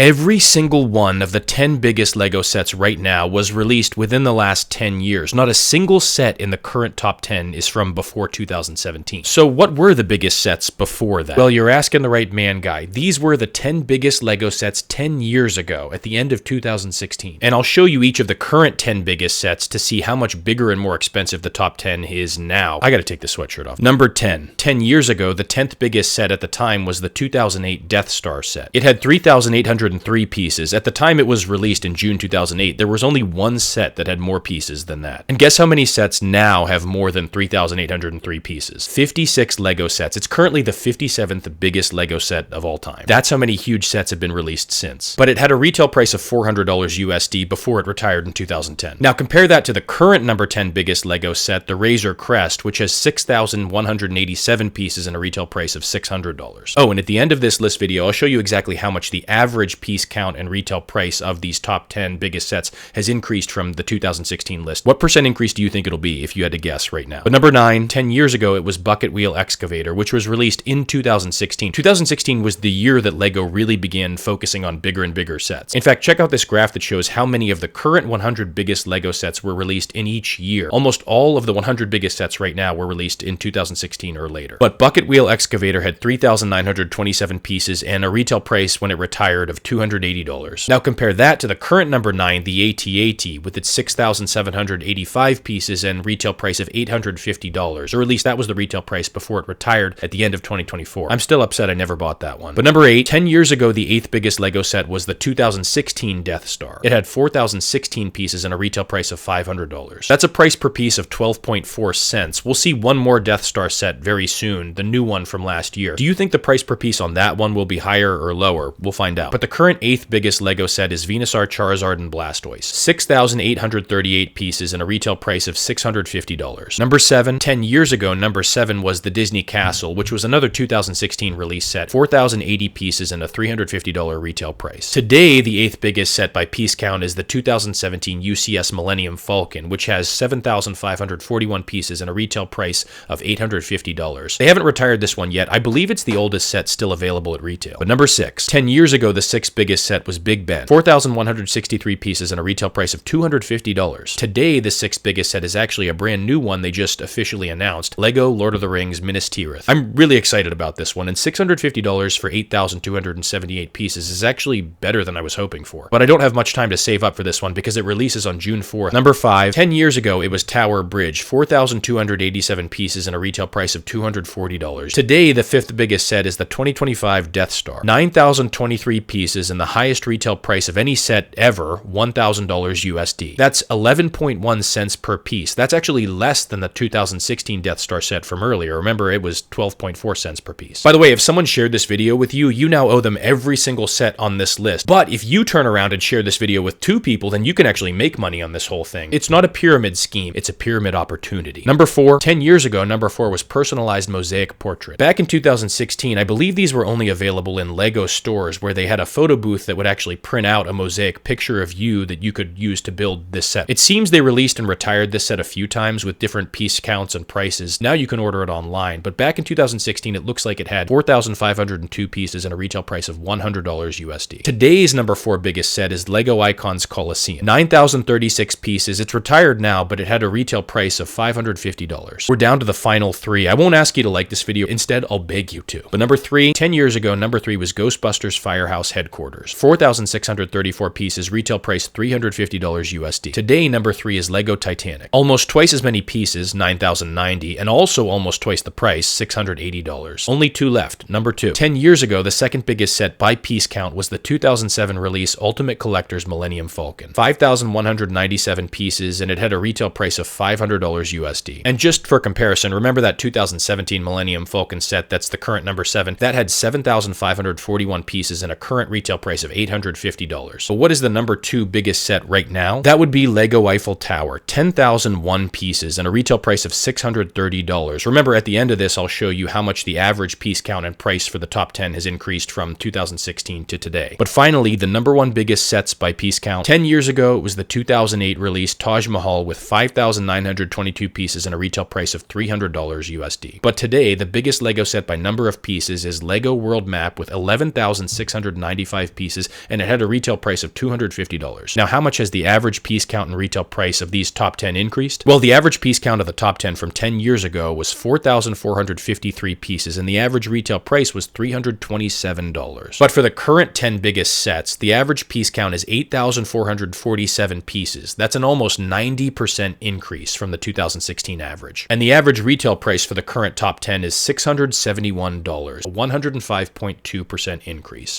Every single one of the 10 biggest LEGO sets right now was released within the last 10 years. Not a single set in the current top 10 is from before 2017. So what were the biggest sets before that? Well, you're asking the right man, guy. These were the 10 biggest LEGO sets 10 years ago at the end of 2016. And I'll show you each of the current 10 biggest sets to see how much bigger and more expensive the top 10 is now. I gotta take the sweatshirt off. Number 10. 10 years ago, the 10th biggest set at the time was the 2008 Death Star set. It had 3,803 pieces. At the time it was released in June 2008, there was only one set that had more pieces than that. And guess how many sets now have more than 3,803 pieces? 56 LEGO sets. It's currently the 57th biggest LEGO set of all time. That's how many huge sets have been released since. But it had a retail price of $400 USD before it retired in 2010. Now compare that to the current number 10 biggest LEGO set, the Razor Crest, which has 6,187 pieces and a retail price of $600. Oh, and at the end of this list video, I'll show you exactly how much the average piece count and retail price of these top 10 biggest sets has increased from the 2016 list. What percent increase do you think it'll be if you had to guess right now? But number 9, 10 years ago, it was Bucket Wheel Excavator, which was released in 2016. 2016 was the year that LEGO really began focusing on bigger and bigger sets. In fact, check out this graph that shows how many of the current 100 biggest LEGO sets were released in each year. Almost all of the 100 biggest sets right now were released in 2016 or later. But Bucket Wheel Excavator had 3,927 pieces and a retail price when it retired of $280. Now compare that to the current number 9, the AT-AT, with its 6,785 pieces and retail price of $850, or at least that was the retail price before it retired at the end of 2024. I'm still upset I never bought that one. But number 8, 10 years ago, the 8th biggest LEGO set was the 2016 Death Star. It had 4,016 pieces and a retail price of $500. That's a price per piece of 12.4 cents. We'll see one more Death Star set very soon, the new one from last year. Do you think the price per piece on that one will be higher or lower? We'll find out. But the current 8th biggest LEGO set is Venusaur, Charizard, and Blastoise. 6,838 pieces and a retail price of $650. Number 7, 10 years ago, number 7 was the Disney Castle, which was another 2016 release set. 4,080 pieces and a $350 retail price. Today, the 8th biggest set by piece count is the 2017 UCS Millennium Falcon, which has 7,541 pieces and a retail price of $850. They haven't retired this one yet. I believe it's the oldest set still available at retail. But number 6, 10 years ago, the 6th biggest set was Big Ben. 4,163 pieces and a retail price of $250. Today, the 6th biggest set is actually a brand new one they just officially announced, LEGO Lord of the Rings Minas Tirith. I'm really excited about this one, and $650 for 8,278 pieces is actually better than I was hoping for. But I don't have much time to save up for this one because it releases on June 4th. Number 5, 10 years ago, it was Tower Bridge. 4,287 pieces and a retail price of $240. Today, the 5th biggest set is the 2025 Death Star. 9,023 pieces and the highest retail price of any set ever, $1,000 USD. That's 11.1 cents per piece. That's actually less than the 2016 Death Star set from earlier. Remember, it was 12.4 cents per piece. By the way, if someone shared this video with you, you now owe them every single set on this list. But if you turn around and share this video with 2 people, then you can actually make money on this whole thing. It's not a pyramid scheme, it's a pyramid opportunity. Number 4, 10 years ago, number 4 was Personalized Mosaic Portrait. Back in 2016, I believe these were only available in LEGO stores where they had a photo booth that would actually print out a mosaic picture of you that you could use to build this set. It seems they released and retired this set a few times with different piece counts and prices. Now you can order it online, but back in 2016, it looks like it had 4,502 pieces and a retail price of $100 USD. Today's number 4 biggest set is LEGO Icons Colosseum. 9,036 pieces. It's retired now, but it had a retail price of $550. We're down to the final 3. I won't ask you to like this video. Instead, I'll beg you to. But number 3, 10 years ago, number 3 was Ghostbusters Firehouse Headquarters. 4,634 pieces, retail price $350 USD. Today, number 3 is LEGO Titanic. Almost twice as many pieces, 9,090, and also almost twice the price, $680. Only 2 left. Number 2. 10 years ago, the second biggest set by piece count was the 2007 release Ultimate Collector's Millennium Falcon. 5,197 pieces, and it had a retail price of $500 USD. And just for comparison, remember that 2017 Millennium Falcon set that's the current number 7? That had 7,541 pieces and a current retail price of $850. So what is the number 2 biggest set right now? That would be LEGO Eiffel Tower. 10,001 pieces and a retail price of $630. Remember, at the end of this, I'll show you how much the average piece count and price for the top 10 has increased from 2016 to today. But finally, the number 1 biggest sets by piece count. 10 years ago, it was the 2008 release Taj Mahal with 5,922 pieces and a retail price of $300 USD. But today, the biggest LEGO set by number of pieces is LEGO World Map with 11,695 125 pieces, and it had a retail price of $250. Now, how much has the average piece count and retail price of these top 10 increased? Well, the average piece count of the top 10 from 10 years ago was 4,453 pieces, and the average retail price was $327. But for the current 10 biggest sets, the average piece count is 8,447 pieces. That's an almost 90% increase from the 2016 average. And the average retail price for the current top 10 is $671, a 105.2% increase.